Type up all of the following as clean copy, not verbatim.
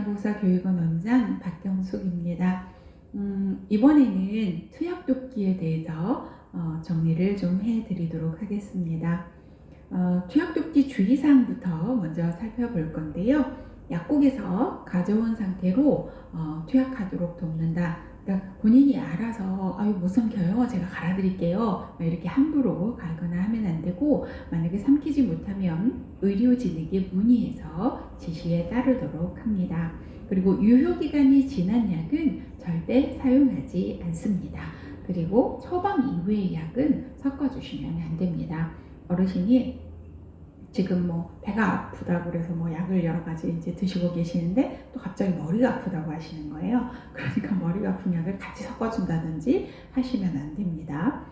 영양보호사 교육원 원장 박경숙입니다. 이번에는 투약독기에 대해서 정리를 좀 해드리도록 하겠습니다. 투약독기 주의사항부터 먼저 살펴볼 건데요. 약국에서 가져온 상태로 투약하도록 돕는다. 그러니까 본인이 알아서 못 삼켜요, 제가 갈아드릴게요, 이렇게 함부로 갈거나 하면 안 되고, 만약에 삼키지 못하면 의료진에게 문의해서 지시에 따르도록 합니다. 그리고 유효기간이 지난 약은 절대 사용하지 않습니다. 그리고 처방 이외의 약은 섞어주시면 안 됩니다. 어르신이 지금 배가 아프다고 그래서 약을 여러 가지 이제 드시고 계시는데 또 갑자기 머리가 아프다고 하시는 거예요. 그러니까 머리가 아픈 약을 같이 섞어준다든지 하시면 안 됩니다.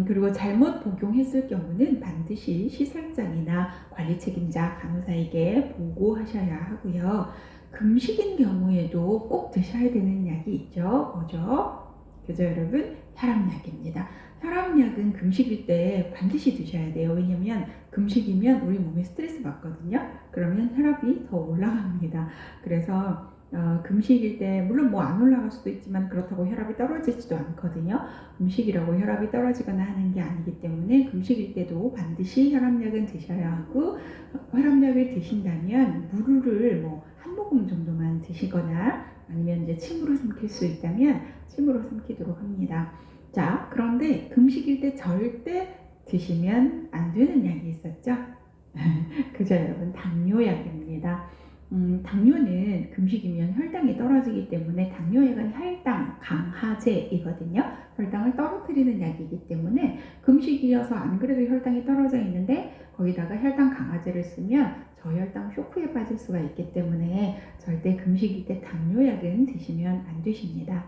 그리고 잘못 복용했을 경우는 반드시 시설장이나 관리 책임자 간호사에게 보고하셔야 하고요. 금식인 경우에도 꼭 드셔야 되는 약이 있죠. 뭐죠? 그죠, 여러분? 혈압약입니다. 혈압약은 금식일 때 반드시 드셔야 돼요. 왜냐면 금식이면 우리 몸에 스트레스 받거든요. 그러면 혈압이 더 올라갑니다. 그래서 금식일 때 물론 안 올라갈 수도 있지만 그렇다고 혈압이 떨어지지도 않거든요. 금식이라고 혈압이 떨어지거나 하는 게 아니기 때문에 금식일 때도 반드시 혈압약은 드셔야 하고, 혈압약을 드신다면 물을 한 모금 정도만 드시거나 아니면 이제 침으로 삼킬 수 있다면 침으로 삼키도록 합니다. 자, 그런데 금식일 때 절대 드시면 안 되는 약이 있었죠? 그죠, 여러분? 당뇨약입니다. 당뇨는 금식이면 혈당이 떨어지기 때문에 당뇨약은 혈당 강화제이거든요. 혈당을 떨어뜨리는 약이기 때문에 금식이어서 안 그래도 혈당이 떨어져 있는데 거기다가 혈당 강화제를 쓰면 저혈당 쇼크에 빠질 수가 있기 때문에 절대 금식일 때 당뇨약은 드시면 안 되십니다.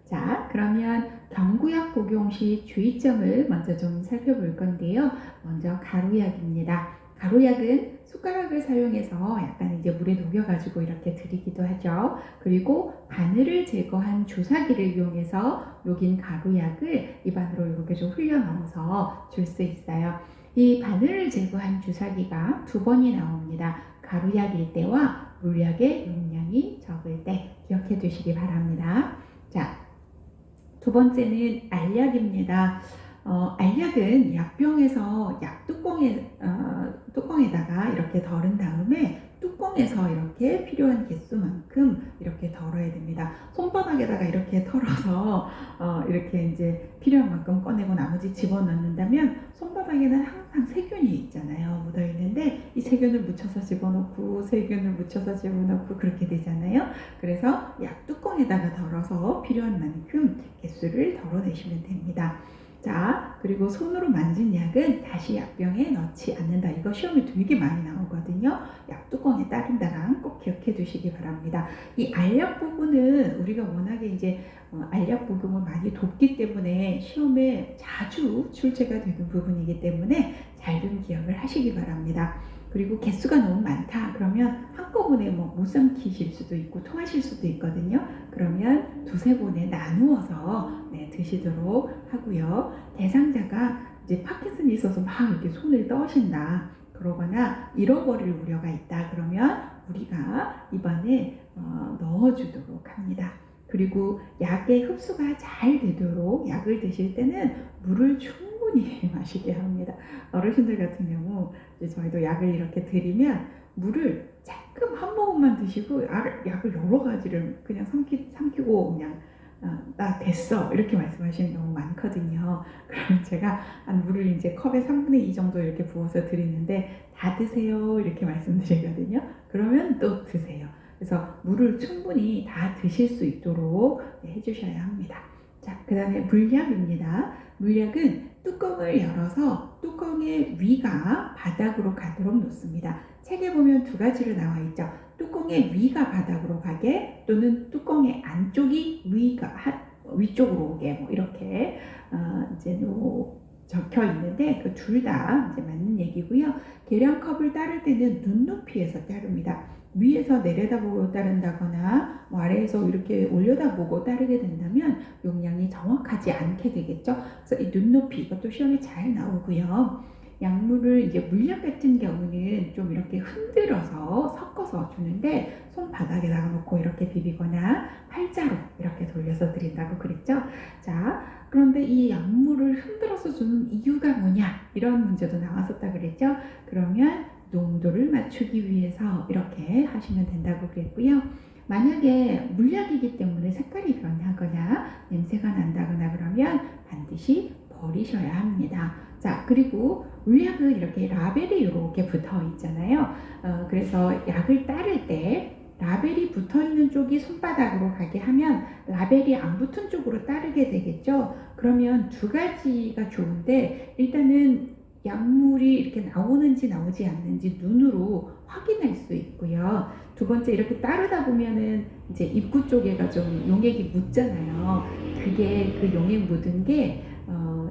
자, 그러면 경구약 복용 시 주의점을 먼저 좀 살펴볼 건데요. 먼저 가루약입니다. 가루약은 숟가락을 사용해서 약간 이제 물에 녹여가지고 이렇게 드리기도 하죠. 그리고 바늘을 제거한 주사기를 이용해서 녹인 가루약을 입안으로 이렇게 좀 흘려 넣어서 줄 수 있어요. 이 바늘을 제거한 주사기가 2번이 나옵니다. 가루약일 때와 물약의 용량이 적을 때 기억해 두시기 바랍니다. 자, 2번째는 알약입니다. 알약은 약병에서 약 뚜껑에다가 이렇게 덜은 다음에 뚜껑에서 이렇게 필요한 개수만큼 이렇게 덜어야 됩니다. 손바닥에다가 이렇게 털어서 이렇게 이제 필요한 만큼 꺼내고 나머지 집어넣는다면 손바닥에는 항상 세균이 있잖아요. 묻어 있는데 이 세균을 묻혀서 집어넣고 세균을 묻혀서 집어넣고 그렇게 되잖아요. 그래서 약 뚜껑에다가 덜어서 필요한 만큼 개수를 덜어내시면 됩니다. 자, 그리고 손으로 만진 약은 다시 약병에 넣지 않는다. 이거 시험에 되게 많이 나오거든요. 약 뚜껑에 따른다랑 꼭 기억해 두시기 바랍니다. 이 알약 부분은 우리가 워낙에 이제 알약 복용을 많이 돕기 때문에 시험에 자주 출제가 되는 부분이기 때문에 잘 좀 기억을 하시기 바랍니다. 그리고 개수가 너무 많다 그러면 한꺼번에 못 삼키실 수도 있고 토하실 수도 있거든요. 그러면 2-3번에 나누어서 드시도록 하고요. 대상자가 이제 파킨슨이 있어서 막 이렇게 손을 떠신다 그러거나 잃어버릴 우려가 있다 그러면 우리가 입안에 넣어주도록 합니다. 그리고 약의 흡수가 잘 되도록 약을 드실 때는 물을 충분히 마시게 합니다. 어르신들 같은 경우 이제 저희도 약을 이렇게 드리면 물을 조금 한 모금만 드시고 약을 여러 가지를 그냥 삼키고 그냥 나 됐어 이렇게 말씀하시는 경우 많거든요. 그러면 제가 물을 이제 컵에 3분의 2 정도 이렇게 부어서 드리는데 다 드세요 이렇게 말씀드리거든요. 그러면 또 드세요. 그래서 물을 충분히 다 드실 수 있도록 해주셔야 합니다. 자, 그 다음에 물약입니다. 물약은 뚜껑을 열어서 뚜껑의 위가 바닥으로 가도록 놓습니다. 책에 보면 2가지로 나와 있죠. 뚜껑의 위가 바닥으로 가게 또는 뚜껑의 안쪽이 위쪽으로 오게 이렇게 이제 적혀 있는데 그 둘 다 이제 맞는 얘기고요. 계량컵을 따를 때는 눈높이에서 따릅니다. 위에서 내려다보고 따른다거나 아래에서 이렇게 올려다보고 따르게 된다면 용량이 정확하지 않게 되겠죠. 그래서 이 눈높이 이것도 시험에 잘 나오고요. 약물을 이제 물약 같은 경우는 좀 이렇게 흔들어서 섞어서 주는데 손바닥에다가 놓고 이렇게 비비거나 팔자로 이렇게 돌려서 드린다고 그랬죠. 자, 그런데 이 약물을 흔들어서 주는 이유가 뭐냐 이런 문제도 나왔었다 그랬죠. 그러면 농도를 맞추기 위해서 이렇게 하시면 된다고 그랬고요. 만약에 물약이기 때문에 색깔이 변하거나 냄새가 난다거나 그러면 반드시 버리셔야 합니다. 자, 그리고 물약은 이렇게 라벨이 이렇게 붙어 있잖아요. 그래서 약을 따를 때 라벨이 붙어 있는 쪽이 손바닥으로 가게 하면 라벨이 안 붙은 쪽으로 따르게 되겠죠. 그러면 두 가지가 좋은데 일단은 약물이 이렇게 나오는지 나오지 않는지 눈으로 확인할 수 있고요. 두 번째 이렇게 따르다 보면은 이제 입구 쪽에가 좀 용액이 묻잖아요. 그게 그 용액 묻은 게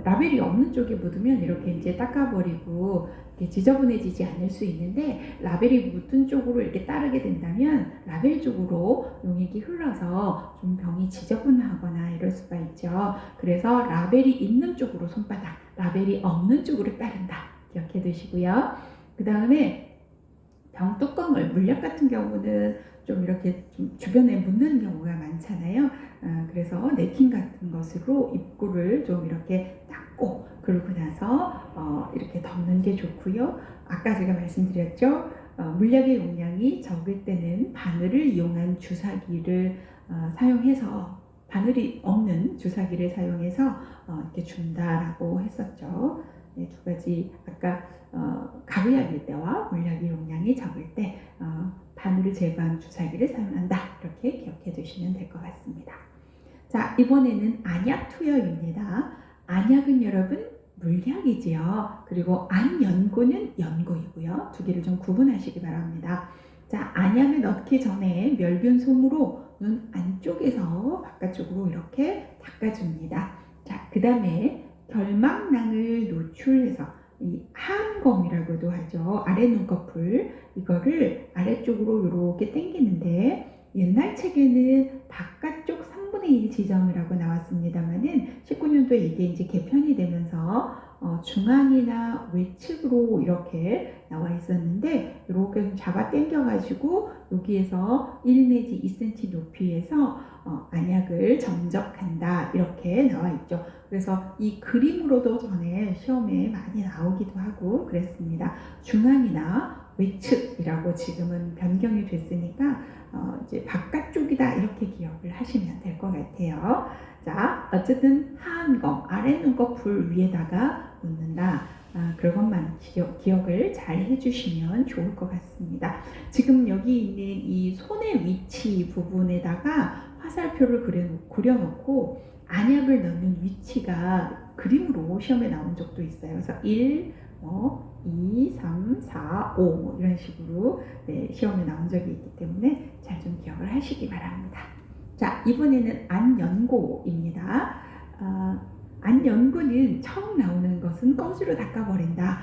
라벨이 없는 쪽에 묻으면 이렇게 이제 닦아버리고 이렇게 지저분해지지 않을 수 있는데 라벨이 묻은 쪽으로 이렇게 따르게 된다면 라벨 쪽으로 용액이 흘러서 좀 병이 지저분하거나 이럴 수가 있죠. 그래서 라벨이 있는 쪽으로 손바닥, 라벨이 없는 쪽으로 따른다. 기억해 두시고요. 그 다음에 병 뚜껑을 물약 같은 경우는 좀 이렇게 좀 주변에 묻는 경우가 많잖아요. 그래서 냅킨 같은 것으로 입구를 좀 이렇게 닦고 그러고 나서 이렇게 덮는 게 좋고요. 아까 제가 말씀드렸죠. 물약의 용량이 적을 때는 바늘을 이용한 주사기를 사용해서 바늘이 없는 주사기를 사용해서 이렇게 준다라고 했었죠. 네, 두 가지 아까 가루약일 때와 물약의 용량이 적을 때 바늘을 제거한 주사기를 사용한다. 이렇게 기억해 두시면 될 것 같습니다. 자, 이번에는 안약 투여입니다. 안약은 여러분 물약이지요. 그리고 안연고는 연고이고요. 두 개를 좀 구분하시기 바랍니다. 자, 안약을 넣기 전에 멸균 솜으로 눈 안쪽에서 바깥쪽으로 이렇게 닦아줍니다. 자, 그 다음에 결막낭을 노출해서 이 하안검이라고도 하죠. 아래 눈꺼풀 이거를 아래쪽으로 이렇게 당기는데 옛날 책에는 바깥쪽 3분의 1 지점이라고 나왔습니다만은 19년도에 이게 이제 개편이 되면서 중앙이나 외측으로 이렇게 나와 있었는데 이렇게 좀 잡아 당겨 가지고 여기에서 1 내지 2cm 높이에서 안약을 점적한다 이렇게 나와 있죠. 그래서 이 그림으로도 전에 시험에 많이 나오기도 하고 그랬습니다. 중앙이나 외측이라고 지금은 변경이 됐으니까 이제 바깥쪽이다 이렇게 기억을 하시면 될 것 같아요. 자, 어쨌든 하안검 아래 눈꺼풀 위에다가 놓는다. 그것만 기억을 잘 해주시면 좋을 것 같습니다. 지금 여기 있는 이 손의 위치 부분에다가 화살표를 그려놓고 안약을 넣는 위치가 그림으로 시험에 나온 적도 있어요. 그래서 1, 2, 3, 4, 5 이런 식으로 네, 시험에 나온 적이 있기 때문에 잘 좀 기억을 하시기 바랍니다. 자, 이번에는 안연고입니다. 안연고는 처음 나오는 것은 꺼지로 닦아버린다.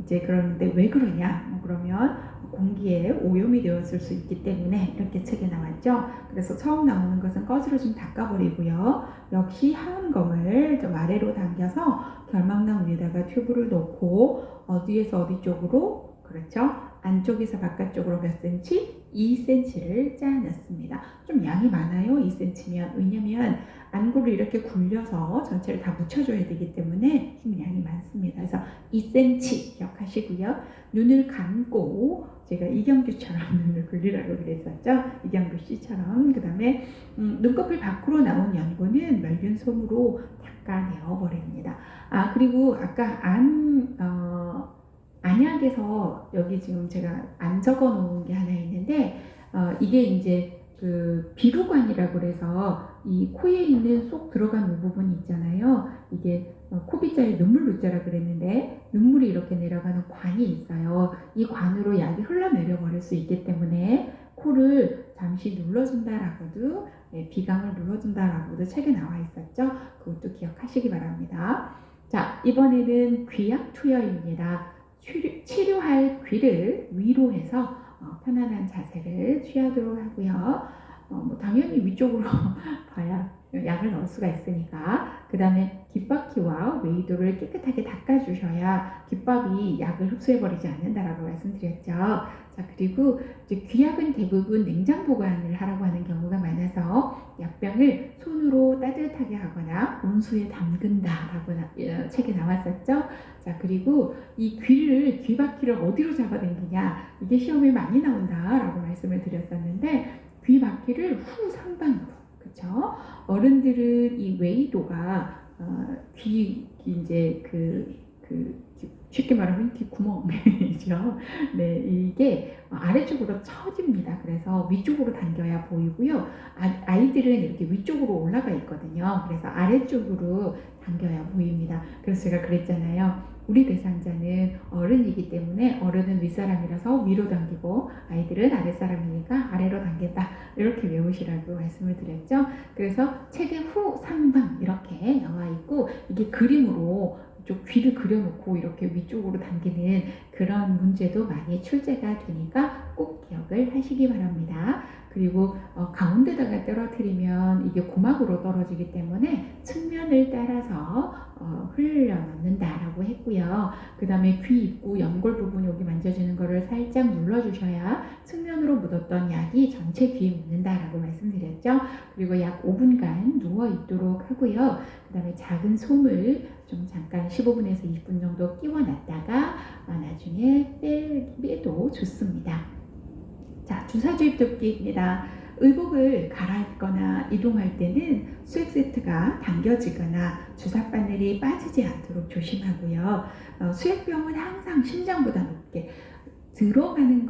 이제 그러는데 왜 그러냐? 그러면 공기에 오염이 되었을 수 있기 때문에 이렇게 책에 나왔죠. 그래서 처음 나오는 것은 꺼지로 좀 닦아버리고요. 역시 하안검을 좀 아래로 당겨서 결막낭 위에다가 튜브를 놓고 어디에서 어디 쪽으로 그렇죠? 안쪽에서 바깥쪽으로 몇 cm? 2cm를 짜 넣습니다. 좀 양이 많아요. 2cm면. 왜냐면 안구를 이렇게 굴려서 전체를 다 묻혀줘야 되기 때문에 좀 양이 많습니다. 그래서 2cm 기억하시고요. 눈을 감고 제가 이경규처럼 눈을 굴리라고 그랬었죠. 이경규 씨처럼. 그 다음에 눈꺼풀 밖으로 나온 연고는 멸균 솜으로 닦아내어 버립니다. 그리고 아까 안약에서 여기 지금 제가 안 적어 놓은 게 하나 있는데 이게 이제 그 비루관이라고 그래서 이 코에 있는 쏙 들어간 이 부분이 있잖아요. 이게 코빗자에 눈물 누자라 그랬는데 눈물이 이렇게 내려가는 관이 있어요. 이 관으로 약이 흘러내려 버릴 수 있기 때문에 코를 잠시 눌러준다라고도 비강을 눌러준다라고도 책에 나와 있었죠. 그것도 기억하시기 바랍니다. 자, 이번에는 귀약 투여입니다. 치료할 귀를 위로 해서 편안한 자세를 취하도록 하고요. 당연히 위쪽으로 봐야 약을 넣을 수가 있으니까. 그 다음에 귓바퀴와 웨이도를 깨끗하게 닦아주셔야 귓밥이 약을 흡수해버리지 않는다라고 말씀드렸죠. 자, 그리고 이제 귀약은 대부분 냉장 보관을 하라고 하는 경우가 많아서 약병을 손으로 따뜻하게 하거나 온수에 담근다라고 책에 나왔었죠. 자, 그리고 이 귀바퀴를 어디로 잡아당기냐, 이게 시험에 많이 나온다라고 말씀을 드렸었는데, 귀바퀴를 후 상방으로, 그렇죠? 어른들은 이 웨이도가 이제 쉽게 말하면 귓구멍이죠. 네, 이게 아래쪽으로 처집니다. 그래서 위쪽으로 당겨야 보이고요. 아이들은 이렇게 위쪽으로 올라가 있거든요. 그래서 아래쪽으로 당겨야 보입니다. 그래서 제가 그랬잖아요. 우리 대상자는 어른이기 때문에 어른은 윗사람이라서 위로 당기고 아이들은 아랫사람이니까 아래로 당긴다. 이렇게 외우시라고 말씀을 드렸죠. 그래서 책에 후, 상방 이렇게 나와 있고, 이게 그림으로 좀 귀를 그려놓고 이렇게 위쪽으로 당기는 그런 문제도 많이 출제가 되니까 꼭 기억을 하시기 바랍니다. 그리고 가운데다가 떨어뜨리면 이게 고막으로 떨어지기 때문에 측면을 따라서 흘려 넣는다라고 했고요. 그 다음에 귀 입구 연골 부분 여기 만져주는 거를 살짝 눌러주셔야 측면으로 묻었던 약이 전체 귀에 묻는다라고 말씀드렸죠. 그리고 약 5분간 누워 있도록 하고요. 그 다음에 작은 솜을 좀 잠깐 15분에서 20분 정도 끼워놨다가 나중에 빼도 좋습니다. 자, 주사 주입 돕기입니다. 의복을 갈아입거나 이동할 때는 수액 세트가 당겨지거나 주사 바늘이 빠지지 않도록 조심하고요. 수액병은 항상 심장보다 높게, 들어가는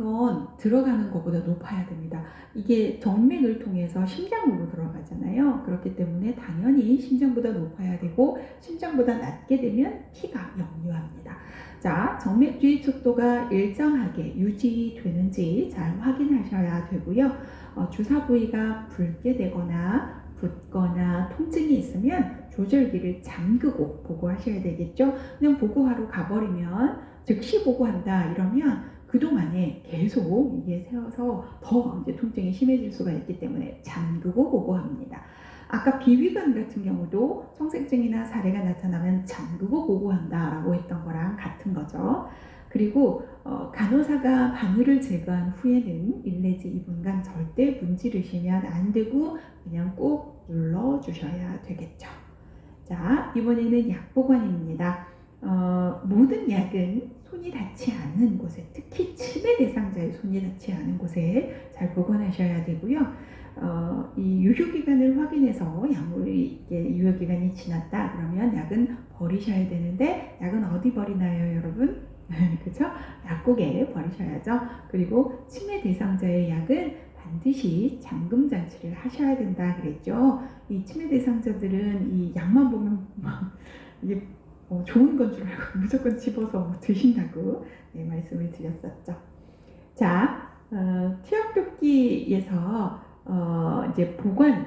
것보다 높아야 됩니다. 이게 정맥을 통해서 심장으로 들어가잖아요. 그렇기 때문에 당연히 심장보다 높아야 되고, 심장보다 낮게 되면 피가 역류합니다. 자, 정맥 주입 속도가 일정하게 유지되는지 잘 확인하셔야 되고요. 주사 부위가 붉게 되거나 붓거나 통증이 있으면 조절기를 잠그고 보고하셔야 되겠죠. 그냥 보고하러 가버리면, 즉시 보고한다 이러면 그동안에 계속 이게 새어서 더 이제 통증이 심해질 수가 있기 때문에 잠그고 보고합니다. 아까 비위관 같은 경우도 청색증이나 사례가 나타나면 잠그고 보고한다라고 했던 거랑 같은 거죠. 그리고 간호사가 바늘을 제거한 후에는 1 내지 2분간 절대 문지르시면 안 되고 그냥 꾹 눌러주셔야 되겠죠. 자, 이번에는 약 보관입니다. 모든 약은 손이 닿지 않는 곳에, 특히 치매 대상자의 손이 닿지 않은 곳에 잘 보관하셔야 되고요. 이 유효기간을 확인해서 약물이 유효기간이 지났다 그러면 약은 버리셔야 되는데, 약은 어디 버리나요, 여러분? 그렇죠? 약국에 버리셔야죠. 그리고 치매 대상자의 약은 반드시 잠금 장치를 하셔야 된다 그랬죠. 이 치매 대상자들은 이 약만 보면 이게 좋은 건 줄 알고 무조건 집어서 드신다고 말씀을 드렸었죠. 자, 투약돕기에서 이제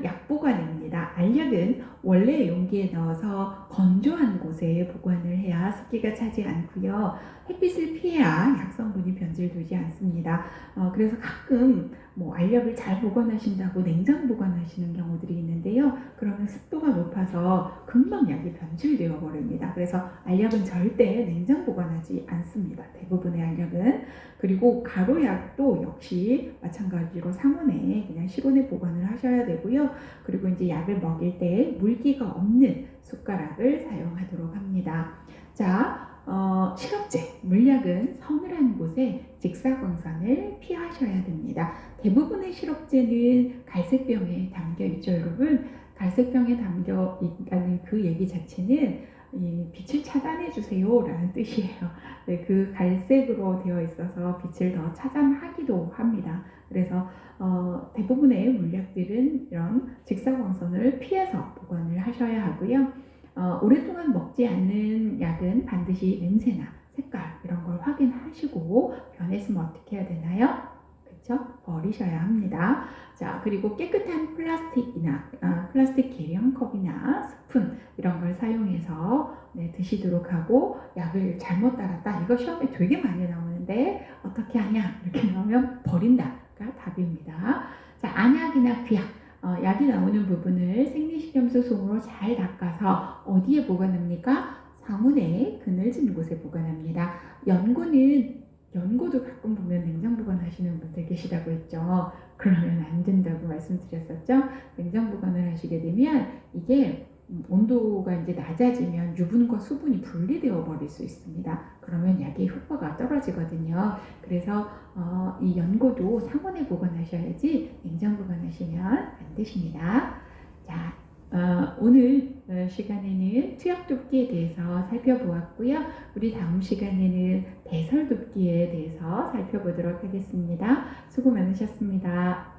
약 보관입니다. 알약은 원래 용기에 넣어서 건조한 곳에 보관을 해야 습기가 차지 않고요. 햇빛을 피해야 약 성분이 변질되지 않습니다. 그래서 가끔 알약을 잘 보관하신다고 냉장 보관하시는 경우들이 있는데요. 그러면 습도가 높아서 금방 약이 변질되어 버립니다. 그래서 알약은 절대 냉장 보관하지 않습니다. 대부분의 알약은. 그리고 가루약도 역시 마찬가지로 상온에 그냥 실온에 보관을 하셔야 되고요. 그리고 이제 약을 먹일 때 물기가 없는 숟가락을 사용하도록 합니다. 자, 시럽제, 물약은 서늘한 곳에 직사광선을 피하셔야 됩니다. 대부분의 시럽제는 갈색병에 담겨 있죠, 여러분. 갈색병에 담겨 있다는 그 얘기 자체는 이 빛을 차단해 주세요 라는 뜻이에요. 네, 그 갈색으로 되어 있어서 빛을 더 차단하기도 합니다. 그래서 대부분의 물약들은 이런 직사광선을 피해서 보관을 하셔야 하고요. 오랫동안 먹지 않는 약은 반드시 냄새나 색깔 이런 걸 확인하시고 변했으면 어떻게 해야 되나요? 그렇죠? 버리셔야 합니다. 자, 그리고 깨끗한 플라스틱 계량컵이나 스푼 이런 걸 사용해서 드시도록 하고, 약을 잘못 따랐다, 이거 시험에 되게 많이 나오는데 어떻게 하냐 이렇게 나오면 버린다가 답입니다. 자, 안약이나 귀약, 약이 나오는 부분을 생리식염수 솜으로 잘 닦아서 어디에 보관합니까? 상온에 그늘진 곳에 보관합니다. 연고도 가끔 보면 냉장 보관하시는 분들 계시다고 했죠. 그러면 안 된다고 말씀드렸었죠. 냉장 보관을 하시게 되면 이게 온도가 이제 낮아지면 유분과 수분이 분리되어 버릴 수 있습니다. 그러면 약의 효과가 떨어지거든요. 그래서 이 연고도 상온에 보관하셔야지 냉장 보관하시면 안 되십니다. 자, 오늘 시간에는 투약돕기에 대해서 살펴보았고요. 우리 다음 시간에는 배설돕기에 대해서 살펴보도록 하겠습니다. 수고 많으셨습니다.